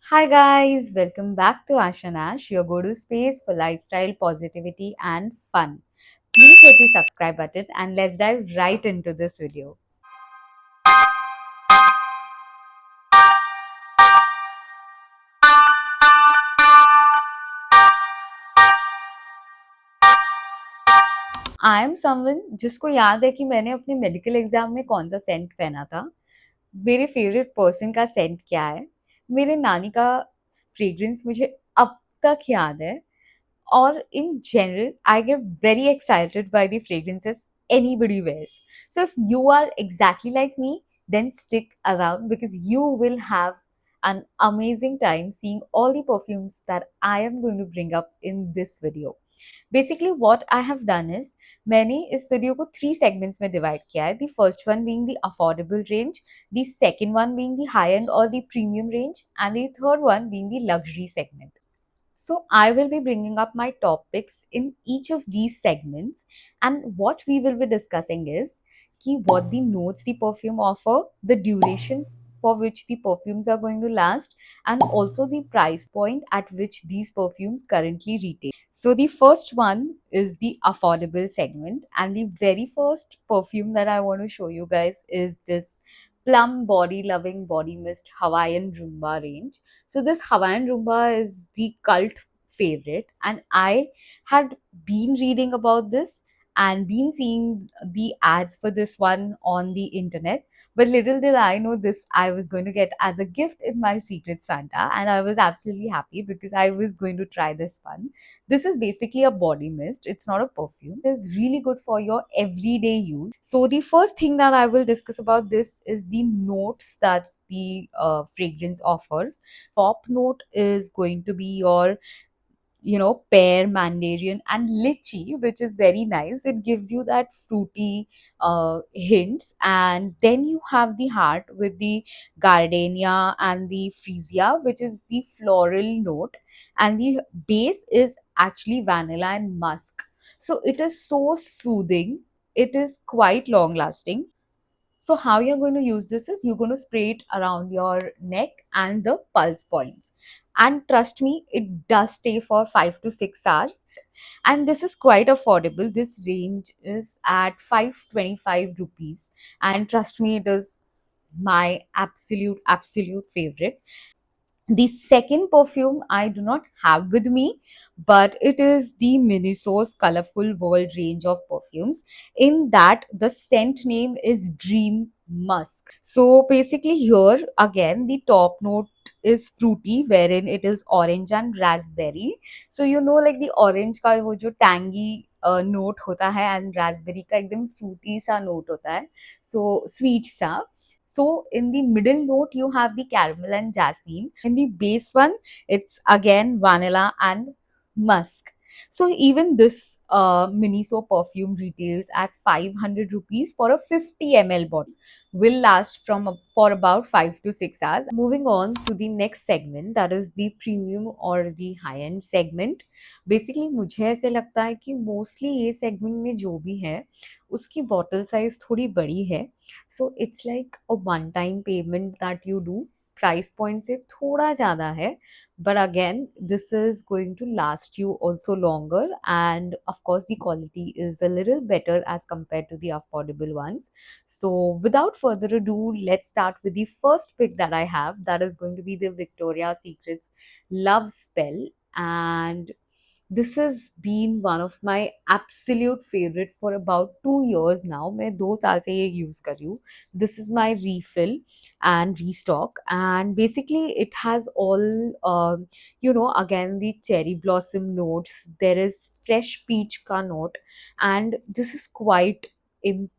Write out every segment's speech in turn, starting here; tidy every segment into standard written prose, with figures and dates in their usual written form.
Hi guys, welcome back to Ashanash, your go-to space for lifestyle, positivity and fun. Please hit the subscribe button and let's dive right into this video. I am someone जिसको याद है कि मैंने अपने medical exam में कौन सा Saint पहना था, मेरे फेवरेट पर्सन का सेंट क्या है, मेरे नानी का फ्रेग्रेंस मुझे अब तक याद है. Or in general, I get very excited by the fragrances anybody wears. So if you are exactly like me, then stick around because you will have an amazing time seeing all the perfumes that I am going to bring up in this video. Basically, what I have done is मैंने इस video को 3 segments में divide किया है. The first one being the affordable range, the second one being the high end or the premium range, and the third one being the luxury segment. So, I will be bringing up my topics in each of these segments, and what we will be discussing is what the notes the perfume offer, the duration for which the perfumes are going to last, and also the price point at which these perfumes currently retail. So, the first one is the affordable segment, and the very first perfume that I want to show you guys is this Plum Body Loving Body Mist Hawaiian Rumba range. So this Hawaiian Rumba is the cult favorite, and I had been reading about this and been seeing the ads for this one on the internet. But little did I know this I was going to get as a gift in my Secret Santa, and I was absolutely happy because I was going to try this one. This is basically a body mist, it's not a perfume. It's really good for your everyday use. So, the first thing that I will discuss about this is the notes that the fragrance offers. Top note is going to be your pear, mandarin, and lychee, which is very nice. It gives you that fruity hints. And then you have the heart with the gardenia and the freesia, which is the floral note. And the base is actually vanilla and musk. So it is so soothing. It is quite long lasting. So how you're going to use this is you're going to spray it around your neck and the pulse points. And trust me, it does stay for 5 to 6 hours. And this is quite affordable. This range is at 525 rupees. And trust me, it is my absolute favorite. The second perfume I do not have with me, but it is the Miniso's Colorful World range of perfumes. In that, the scent name is Dream Musk. So basically, here again, the top note is fruity, wherein it is orange and raspberry. So like the orange का वो जो tangy note होता है and raspberry का एकदम fruity सा note होता है. So sweet सा. So in the middle note, you have the caramel and jasmine. In the base one, it's again vanilla and musk. So even this Miniso perfume retails at 500 rupees for a 50 ml bottle. Will last for about 5 to 6 hours. Moving on to the next segment, that is the premium or the high end segment. Basically, मुझे ऐसे लगता है कि mostly ये segment में जो भी है उसकी bottle size थोड़ी बड़ी है. So it's like a one time payment that you do. Price point से थोड़ा ज़्यादा है, but again this is going to last you also longer, and of course the quality is a little better as compared to the affordable ones. So without further ado, let's start with the first pick that I have. That is going to be the Victoria's Secret's Love Spell, and this has been one of my absolute favorite for about 2 years now. मैं 2 साल से ये use कर रही हूँ. This is my refill and restock, and basically it has all again the cherry blossom notes. There is fresh peach ka note, and this is quite in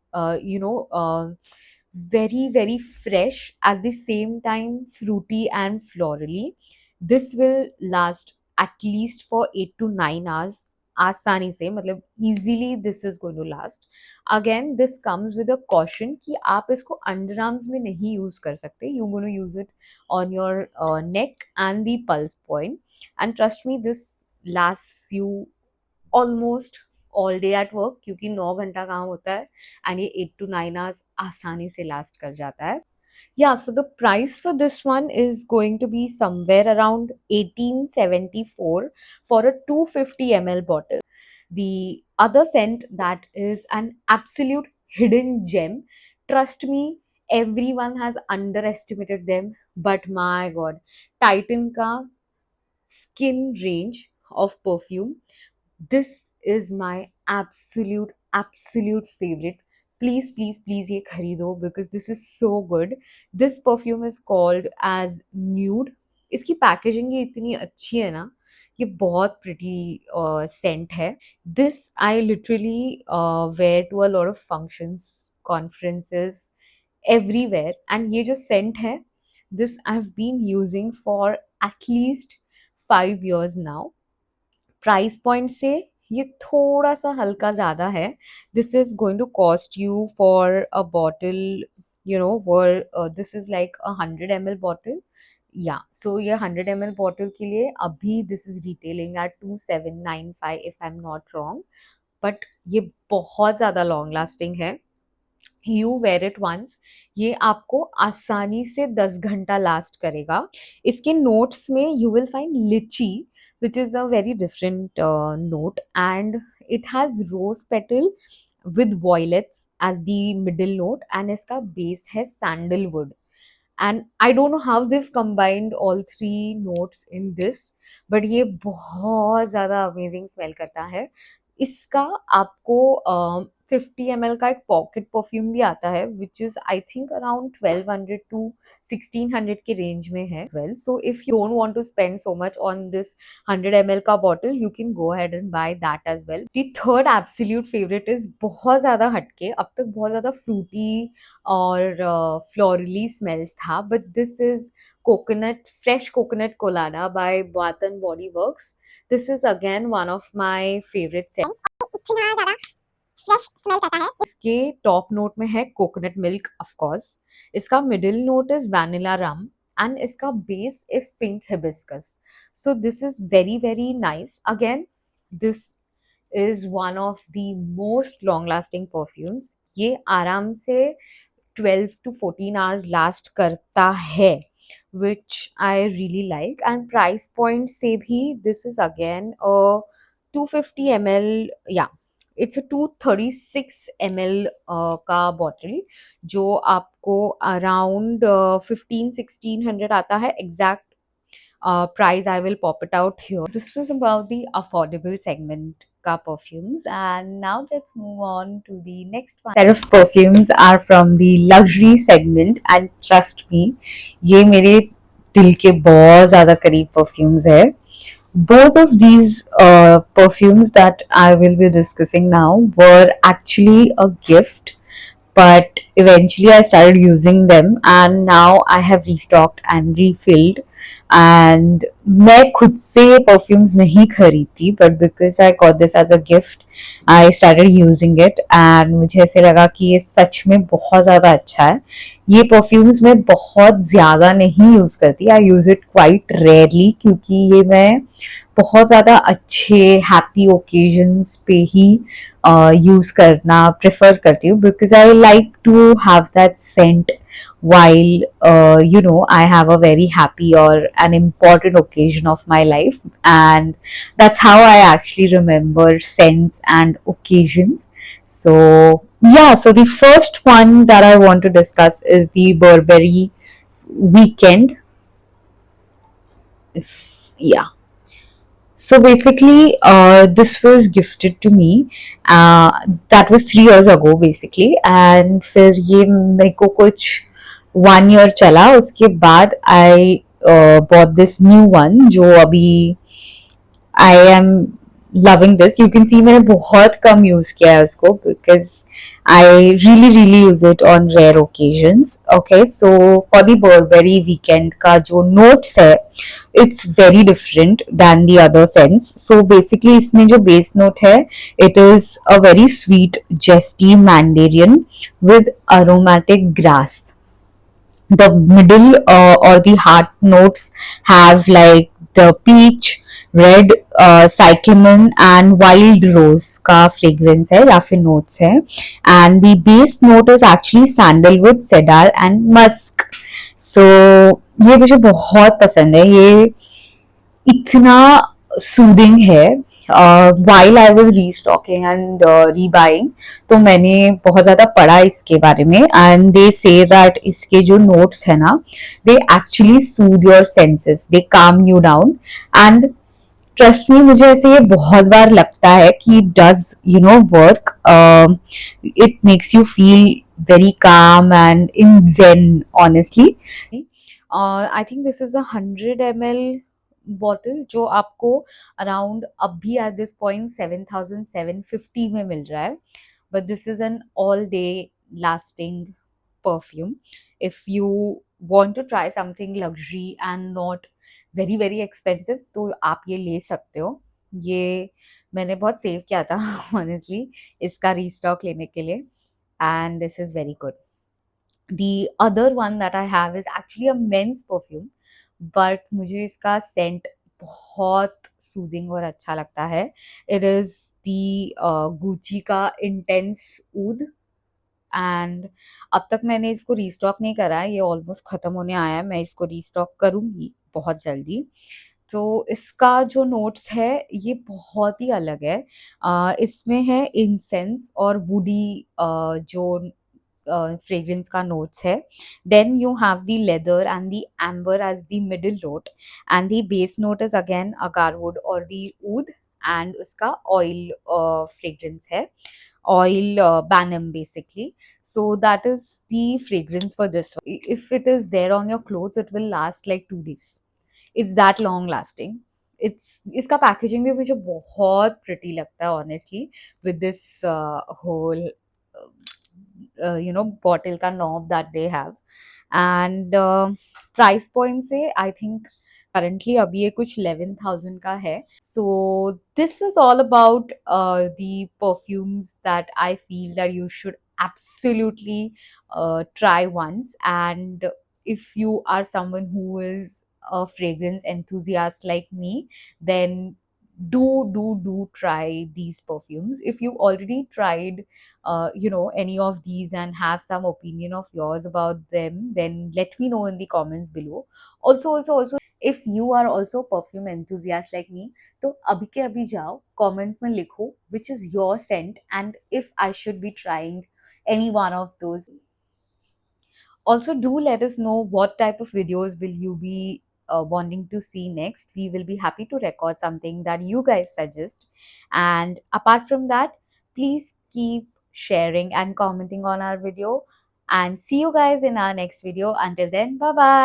very fresh, at the same time fruity and florally. This will last at least for 8 to 9 hours. आसानी से मतलब easily this is going to last. Again, this comes with a caution कि आप इसको under arms में नहीं use कर सकते. You going to use it on your neck and the pulse point, and trust me, this lasts you almost all day at work, क्योंकि 9 घंटा काम होता है and ये 8 to 9 hours आसानी से last कर जाता है. Yeah, so the price for this one is going to be somewhere around 1874 for a 250 ml bottle. The other scent that is an absolute hidden gem. Trust me, everyone has underestimated them, but my god, Titan ka skin range of perfume, this is my absolute favorite. Please please please ये खरीदो because this is so good. This perfume is called as nude. इसकी packaging ही इतनी अच्छी है ना, ये बहुत pretty Saint है. This I literally wear to a lot of functions, conferences, everywhere. And ये जो scent है, this I've been using for at least 5 years now. Price point से ये थोड़ा सा हल्का ज़्यादा है. This is going to cost you for a bottle, you know, where this is like 100 ml bottle. या सो ये 100 ml बॉटल के लिए अभी this is retailing at 2795 if I am not wrong. But ये बहुत ज़्यादा लॉन्ग लास्टिंग है. You wear it once, ये आपको आसानी से 10 घंटा लास्ट करेगा. इसके नोट्स में यू विल फाइंड लिची, which is a very different note, and it has rose petal with violets as the middle note, and इसका base है sandalwood. And I don't know how they've combined all three notes in this, but ये बहुत ज़्यादा amazing smell करता है. इसका आपको 50 ml का एक पॉकेट परफ्यूम भी आता है which is I think around 1200 to 1600 के रेंज में है. Well, so if you don't want to spend so much on this 100 ml का bottle, you can go ahead and buy that as well. The third absolute favourite is बहुत ज्यादा हटके. अब तक बहुत ज्यादा फ्रूटी और फ्लोरली स्मेल्स था, but this is coconut, fresh coconut colada by Bath and Body Works. This is again one of my favorite scents. इतना ज़्यादा फ्रेश स्मेल करता है. इसके टॉप नोट में है कोकोनट मिल्क ऑफ कोर्स. इसका middle note is vanilla rum and इसका base is pink hibiscus. So this is very very nice. Again this is one of the most long lasting perfumes. ये आराम से 12 to 14 hours last करता है, which I really like. And price point से भी this is again a 250 ml, yeah, it's a 236 ml का bottle जो आपको अराउंड 15-1600 आता है. Exact price I will pop it out here. This was about the affordable segment ka perfumes, and now let's move on to the next one. Set of perfumes are from the luxury segment, and trust me, ये मेरे दिल के बहुत ज़्यादा करीब perfumes है. Both of these perfumes that I will be discussing now were actually a gift, but eventually I started using them and now I have restocked and refilled. And मैं खुद से perfumes नहीं खरीदती, but because I got this as a gift, I started using it and मुझे ऐसे लगा कि ये सच में बहुत ज़्यादा अच्छा है. ये perfumes मैं बहुत ज़्यादा नहीं यूज़ करती. I use it quite rarely क्योंकि ये मैं बहुत ज़्यादा अच्छे हैप्पी ओकेजन्स पे ही यूज़ करना प्रेफर करती हूँ, because I like to have that scent while you know I have a very happy or an important occasion of my life, and that's how I actually remember scents and occasions. So yeah, so the first one that I want to discuss is the Burberry Weekend. If yeah, so basically this was gifted to me. That was 3 years ago basically, and फिर ये मेरे को कुछ 1 year चला. उसके बाद I bought this new one जो अभी I am loving this. You can see मैंने बहुत कम use किया है उसको because I really use it on rare occasions. Okay, so for the Burberry Weekend का जो notes है, it's very different than the other scents. So basically इसमें जो base note है, it is a very sweet zesty mandarin with aromatic grass. The middle or the heart notes have like the peach, red, cyclamen and wild rose का fragrance है या फिर notes है, and the base note is actually sandalwood, cedar and musk. सो ये मुझे बहुत पसंद है, ये इतना सूदिंग है। While I was restocking and rebuying, तो मैंने बहुत ज्यादा पढ़ा इसके बारे में, एंड दे से दैट इसके जो नोट्स है ना, they actually soothe your senses, they calm you down. And trust me, मुझे ऐसे ये बहुत बार लगता है कि does you know work, it makes you feel very calm and in zen, honestly. I think this is 100 ml bottle, जो आपको अराउंड अभी एट दिस पॉइंट 7750 में मिल रहा है, but this is an all day lasting perfume. If you want to try something luxury and not very very expensive, तो आप ये ले सकते हो। ये मैंने बहुत सेव किया था honestly इसका रीस्टॉक लेने के लिए, and this is very good. The other one that I have is actually a men's perfume, but मुझे इसका scent बहुत सूदिंग और अच्छा लगता है। It is the Gucci का Intense Oud, एंड अब तक मैंने इसको रीस्टॉक नहीं करा है, ये ऑलमोस्ट खत्म होने आया है, मैं इसको रीस्टॉक करूंगी बहुत जल्दी। तो इसका जो नोट्स है ये बहुत ही अलग है। इसमें है इंसेंस और वुडी जो फ्रेग्रेंस का नोट्स है। Then you have the leather and the amber as the middle note, and the base note is again agarwood और द ऊद, एंड उसका ऑयल फ्रेग्रेंस है, oil banum basically. So that is the fragrance for this one. If it is there on your clothes, it will last like 2 days. It's that long lasting. It's इसका packaging भी मुझे बहुत pretty लगता है honestly, with this whole bottle का knob that they have. And price point से I think currently अभी ये कुछ 11,000 का है। So this was all about the perfumes that I feel that you should absolutely try once. And if you are someone who is a fragrance enthusiast like me, then do try these perfumes. If you already tried any of these and have some opinion of yours about them, then let me know in the comments below. Also, if you are also perfume enthusiast like me, तो अभी के अभी जाओ comment में लिखो which is your scent and if I should be trying any one of those. Also, do let us know what type of videos will you be wanting to see next. We will be happy to record something that you guys suggest. And apart from that, please keep sharing and commenting on our video. And see you guys in our next video. Until then, bye bye.